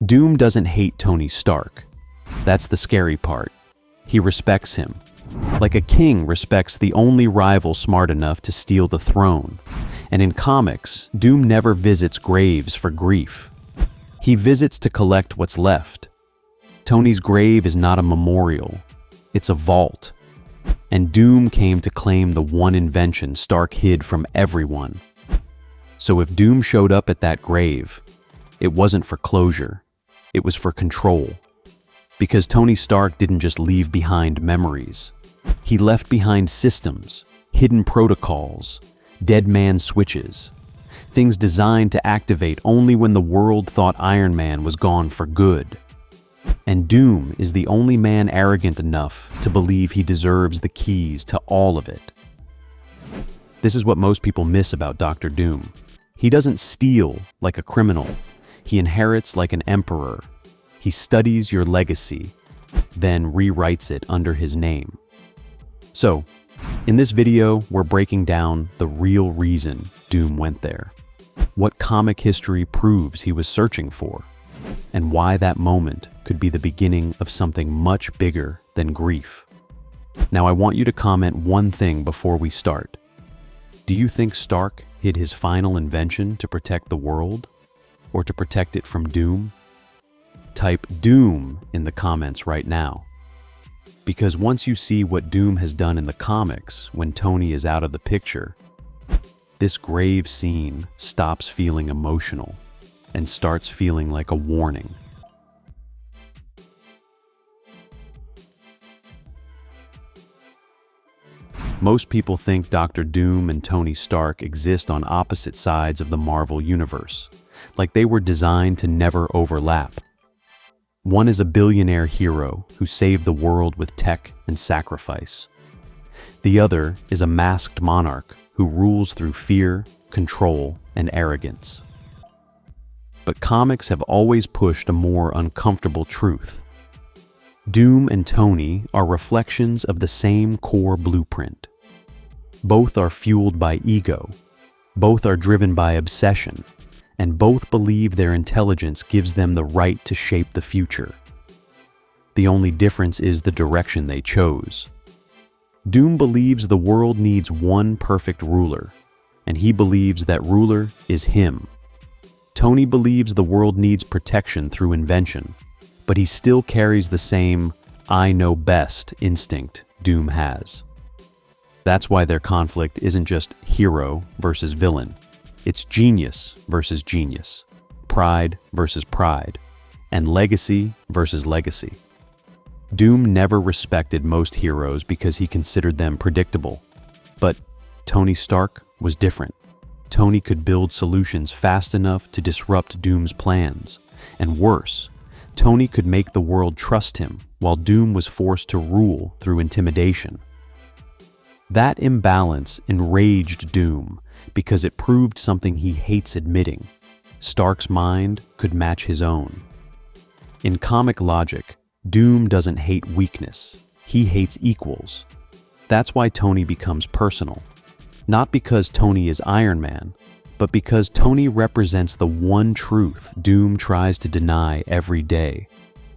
Doom doesn't hate Tony Stark. That's the scary part. He respects him. Like a king respects the only rival smart enough to steal the throne. And in comics, Doom never visits graves for grief. He visits to collect what's left. Tony's grave is not a memorial. It's a vault. And Doom came to claim the one invention Stark hid from everyone. So if Doom showed up at that grave, it wasn't for closure. It was for control. Because Tony Stark didn't just leave behind memories. He left behind systems, hidden protocols, dead man switches, things designed to activate only when the world thought Iron Man was gone for good. And Doom is the only man arrogant enough to believe he deserves the keys to all of it. This is what most people miss about Dr. Doom. He doesn't steal like a criminal. He inherits like an emperor. He studies your legacy, then rewrites it under his name. So, in this video, we're breaking down the real reason Doom went there, what comic history proves he was searching for, and why that moment could be the beginning of something much bigger than grief. Now, I want you to comment one thing before we start. Do you think Stark hid his final invention to protect the world, or to protect it from Doom? Type Doom in the comments right now. Because once you see what Doom has done in the comics when Tony is out of the picture, this grave scene stops feeling emotional and starts feeling like a warning. Most people think Dr. Doom and Tony Stark exist on opposite sides of the Marvel universe, like they were designed to never overlap. One is a billionaire hero who saved the world with tech and sacrifice. The other is a masked monarch who rules through fear, control, and arrogance. But comics have always pushed a more uncomfortable truth. Doom and Tony are reflections of the same core blueprint. Both are fueled by ego, both are driven by obsession, and both believe their intelligence gives them the right to shape the future. The only difference is the direction they chose. Doom believes the world needs one perfect ruler, and he believes that ruler is him. Tony believes the world needs protection through invention, but he still carries the same "I know best" instinct Doom has. That's why their conflict isn't just hero versus villain. It's genius versus genius, pride versus pride, and legacy versus legacy. Doom never respected most heroes because he considered them predictable. But Tony Stark was different. Tony could build solutions fast enough to disrupt Doom's plans. And worse, Tony could make the world trust him, while Doom was forced to rule through intimidation. That imbalance enraged Doom because it proved something he hates admitting. Stark's mind could match his own. In comic logic, Doom doesn't hate weakness. He hates equals. That's why Tony becomes personal. Not because Tony is Iron Man, but because Tony represents the one truth Doom tries to deny every day,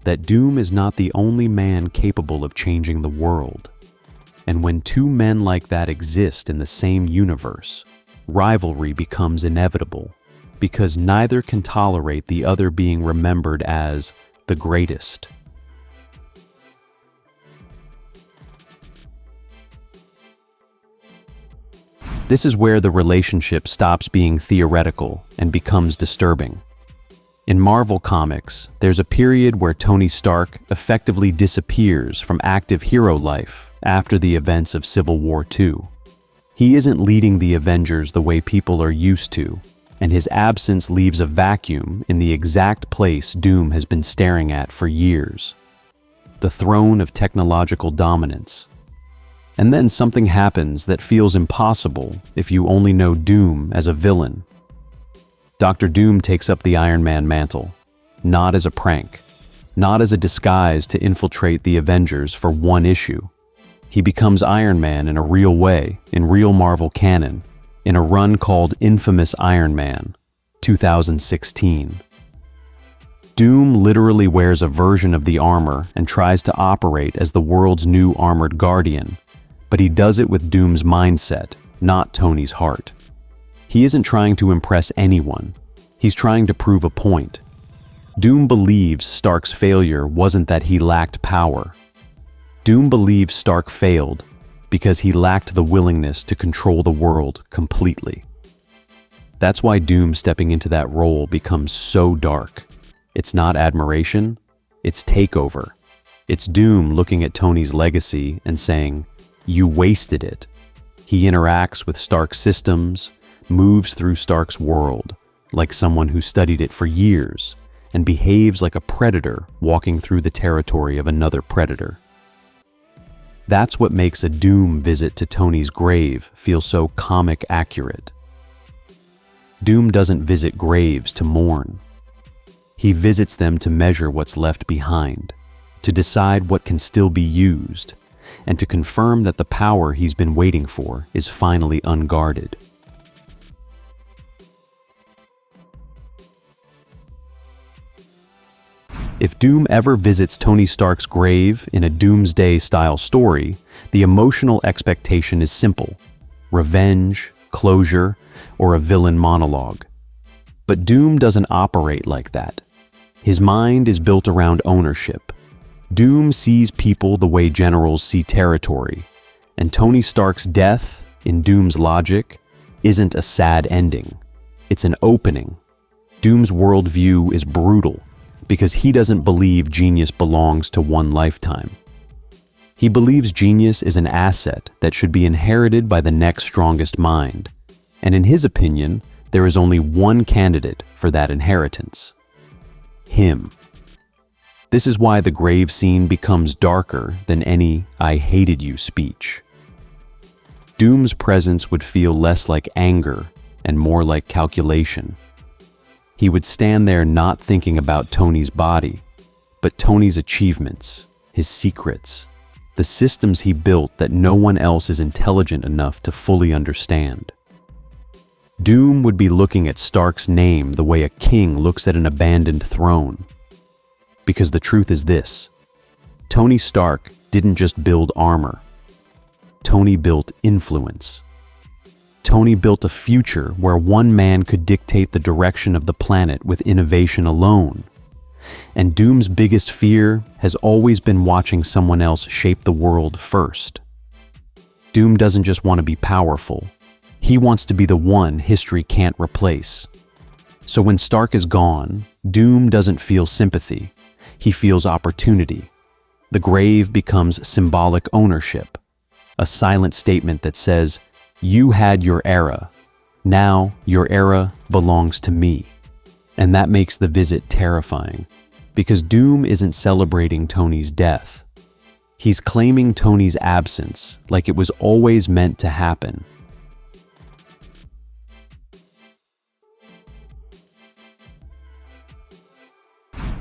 that Doom is not the only man capable of changing the world. And when two men like that exist in the same universe, rivalry becomes inevitable, because neither can tolerate the other being remembered as the greatest. This is where the relationship stops being theoretical and becomes disturbing. In Marvel Comics, there's a period where Tony Stark effectively disappears from active hero life after the events of Civil War II. He isn't leading the Avengers the way people are used to, and his absence leaves a vacuum in the exact place Doom has been staring at for years: the throne of technological dominance. And then something happens that feels impossible if you only know Doom as a villain. Dr. Doom takes up the Iron Man mantle, not as a prank, not as a disguise to infiltrate the Avengers for one issue. He becomes Iron Man in a real way, in real Marvel canon, in a run called Infamous Iron Man, 2016. Doom literally wears a version of the armor and tries to operate as the world's new armored guardian, but he does it with Doom's mindset, not Tony's heart. He isn't trying to impress anyone. He's trying to prove a point. Doom believes Stark's failure wasn't that he lacked power. Doom believes Stark failed because he lacked the willingness to control the world completely. That's why Doom stepping into that role becomes so dark. It's not admiration, it's takeover. It's Doom looking at Tony's legacy and saying, "You wasted it." He interacts with Stark's systems, moves through Stark's world, like someone who studied it for years, and behaves like a predator walking through the territory of another predator. That's what makes a Doom visit to Tony's grave feel so comic accurate. Doom doesn't visit graves to mourn. He visits them to measure what's left behind, to decide what can still be used, and to confirm that the power he's been waiting for is finally unguarded. If Doom ever visits Tony Stark's grave in a Doomsday-style story, the emotional expectation is simple: revenge, closure, or a villain monologue. But Doom doesn't operate like that. His mind is built around ownership. Doom sees people the way generals see territory, and Tony Stark's death, in Doom's logic, isn't a sad ending. It's an opening. Doom's worldview is brutal, because he doesn't believe genius belongs to one lifetime. He believes genius is an asset that should be inherited by the next strongest mind, and in his opinion, there is only one candidate for that inheritance: him. This is why the grave scene becomes darker than any "I hated you" speech. Doom's presence would feel less like anger and more like calculation. He would stand there not thinking about Tony's body, but Tony's achievements, his secrets, the systems he built that no one else is intelligent enough to fully understand. Doom would be looking at Stark's name the way a king looks at an abandoned throne. Because the truth is this: Tony Stark didn't just build armor. Tony built influence. Tony built a future where one man could dictate the direction of the planet with innovation alone. And Doom's biggest fear has always been watching someone else shape the world first. Doom doesn't just want to be powerful. He wants to be the one history can't replace. So when Stark is gone, Doom doesn't feel sympathy. He feels opportunity. The grave becomes symbolic ownership, a silent statement that says, "You had your era. Now your era belongs to me." And that makes the visit terrifying, because Doom isn't celebrating Tony's death. He's claiming Tony's absence like it was always meant to happen.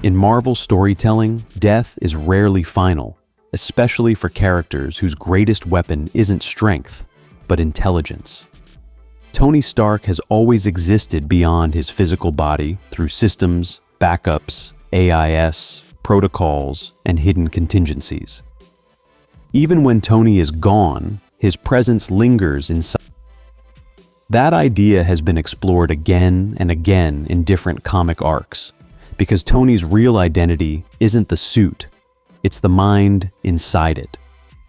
In Marvel storytelling, death is rarely final, especially for characters whose greatest weapon isn't strength, but intelligence. Tony Stark has always existed beyond his physical body through systems, backups, AIS, protocols, and hidden contingencies. Even when Tony is gone, his presence lingers inside. That idea has been explored again and again in different comic arcs, because Tony's real identity isn't the suit, it's the mind inside it.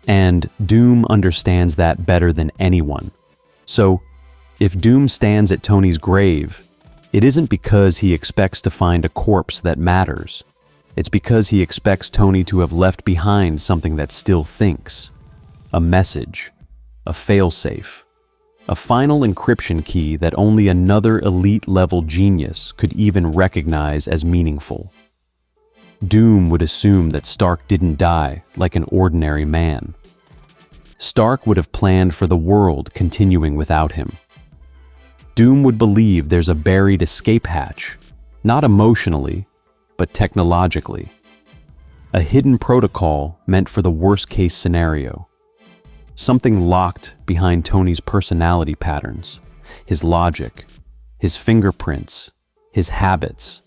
And Doom understands that better than anyone. So, if Doom stands at Tony's grave, it isn't because he expects to find a corpse that matters. It's because he expects Tony to have left behind something that still thinks. A message, a failsafe, a final encryption key that only another elite-level genius could even recognize as meaningful. Doom would assume that Stark didn't die like an ordinary man. Stark would have planned for the world continuing without him. Doom would believe there's a buried escape hatch, not emotionally, but technologically. A hidden protocol meant for the worst-case scenario. Something locked behind Tony's personality patterns, his logic, his fingerprints, his habits.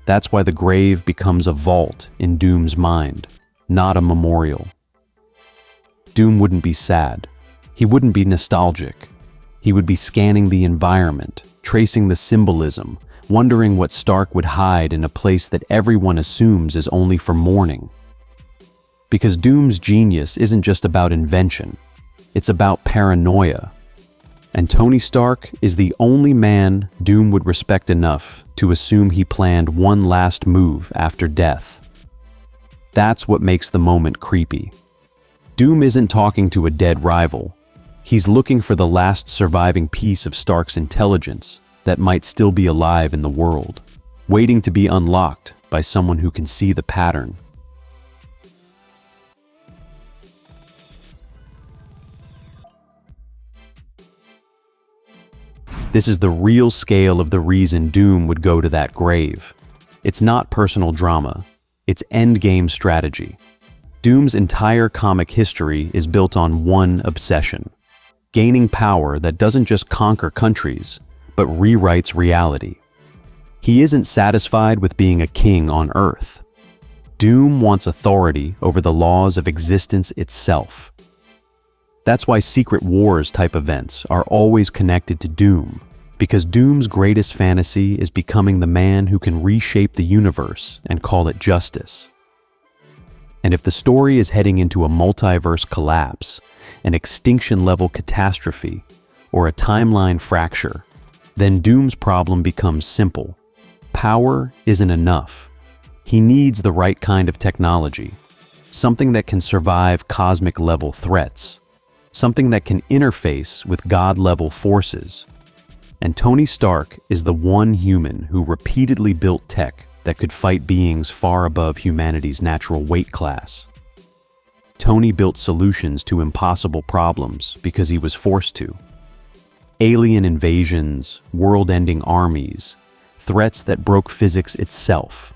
That's why the grave becomes a vault in Doom's mind, not a memorial. Doom wouldn't be sad. He wouldn't be nostalgic. He would be scanning the environment, tracing the symbolism, wondering what Stark would hide in a place that everyone assumes is only for mourning. Because Doom's genius isn't just about invention, it's about paranoia. And Tony Stark is the only man Doom would respect enough to assume he planned one last move after death. That's what makes the moment creepy. Doom isn't talking to a dead rival. He's looking for the last surviving piece of Stark's intelligence that might still be alive in the world, waiting to be unlocked by someone who can see the pattern. This is the real scale of the reason Doom would go to that grave. It's not personal drama, it's endgame strategy. Doom's entire comic history is built on one obsession: gaining power that doesn't just conquer countries, but rewrites reality. He isn't satisfied with being a king on Earth. Doom wants authority over the laws of existence itself. That's why Secret Wars type events are always connected to Doom, because Doom's greatest fantasy is becoming the man who can reshape the universe and call it justice. And if the story is heading into a multiverse collapse, an extinction-level catastrophe, or a timeline fracture, then Doom's problem becomes simple. Power isn't enough. He needs the right kind of technology, something that can survive cosmic-level threats, something that can interface with God-level forces. And Tony Stark is the one human who repeatedly built tech that could fight beings far above humanity's natural weight class. Tony built solutions to impossible problems because he was forced to. Alien invasions, world-ending armies, threats that broke physics itself.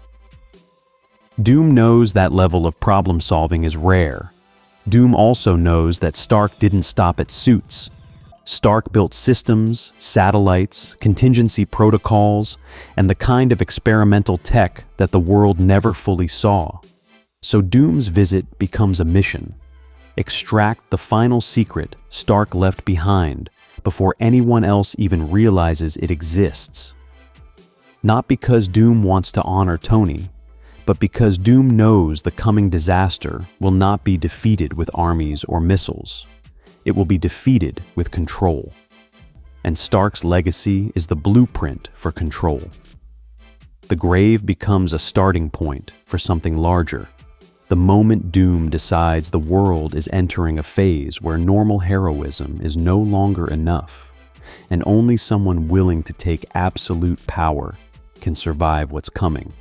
Doom knows that level of problem-solving is rare. Doom also knows that Stark didn't stop at suits. Stark built systems, satellites, contingency protocols, and the kind of experimental tech that the world never fully saw. So Doom's visit becomes a mission. Extract the final secret Stark left behind before anyone else even realizes it exists. Not because Doom wants to honor Tony, but because Doom knows the coming disaster will not be defeated with armies or missiles. It will be defeated with control. And Stark's legacy is the blueprint for control. The grave becomes a starting point for something larger. The moment Doom decides the world is entering a phase where normal heroism is no longer enough, and only someone willing to take absolute power can survive what's coming.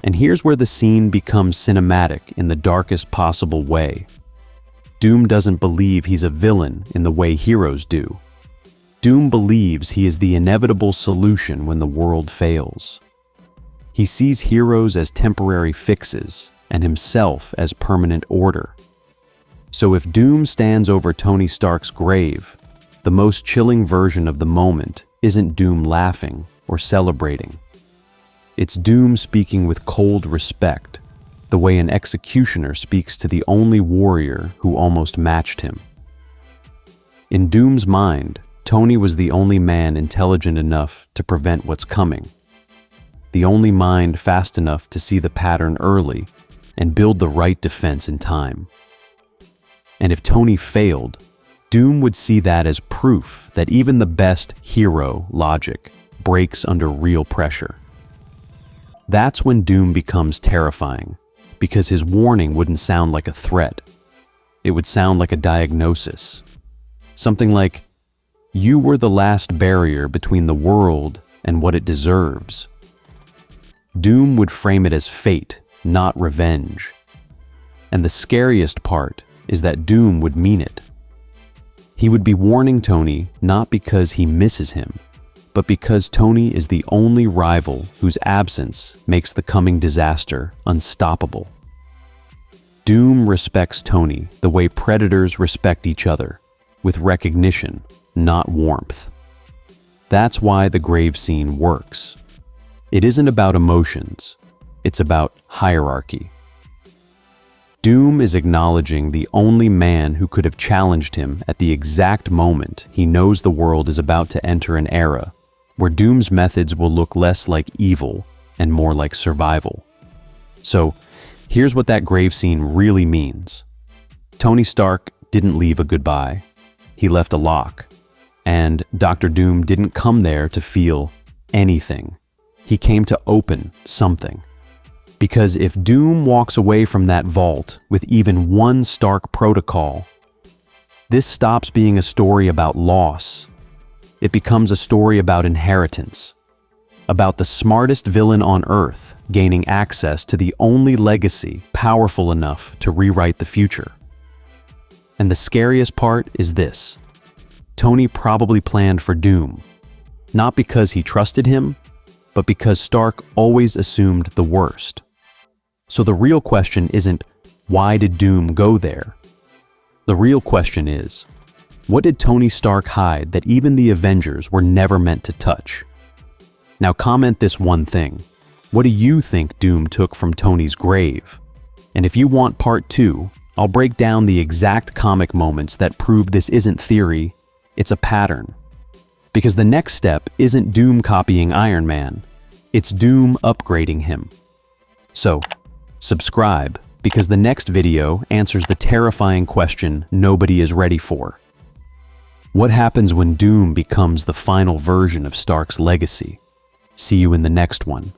And here's where the scene becomes cinematic in the darkest possible way. Doom doesn't believe he's a villain in the way heroes do. Doom believes he is the inevitable solution when the world fails. He sees heroes as temporary fixes and himself as permanent order. So if Doom stands over Tony Stark's grave, the most chilling version of the moment isn't Doom laughing or celebrating. It's Doom speaking with cold respect, the way an executioner speaks to the only warrior who almost matched him. In Doom's mind, Tony was the only man intelligent enough to prevent what's coming, the only mind fast enough to see the pattern early and build the right defense in time. And if Tony failed, Doom would see that as proof that even the best hero logic breaks under real pressure. That's when Doom becomes terrifying, because his warning wouldn't sound like a threat. It would sound like a diagnosis. Something like, "You were the last barrier between the world and what it deserves." Doom would frame it as fate, not revenge. And the scariest part is that Doom would mean it. He would be warning Tony not because he misses him, but because Tony is the only rival whose absence makes the coming disaster unstoppable. Doom respects Tony the way predators respect each other, with recognition, not warmth. That's why the grave scene works. It isn't about emotions, it's about hierarchy. Doom is acknowledging the only man who could have challenged him at the exact moment he knows the world is about to enter an era where Doom's methods will look less like evil and more like survival. So, here's what that grave scene really means. Tony Stark didn't leave a goodbye. He left a lock. And Dr. Doom didn't come there to feel anything. He came to open something. Because if Doom walks away from that vault with even one Stark protocol, this stops being a story about loss. It becomes a story about inheritance, about the smartest villain on Earth gaining access to the only legacy powerful enough to rewrite the future. And the scariest part is this. Tony probably planned for Doom, not because he trusted him, but because Stark always assumed the worst. So the real question isn't, why did Doom go there? The real question is, what did Tony Stark hide that even the Avengers were never meant to touch? Now comment this one thing. What do you think Doom took from Tony's grave? And if you want part 2, I'll break down the exact comic moments that prove this isn't theory, it's a pattern. Because the next step isn't Doom copying Iron Man, it's Doom upgrading him. So, subscribe, because the next video answers the terrifying question nobody is ready for. What happens when Doom becomes the final version of Stark's legacy? See you in the next one.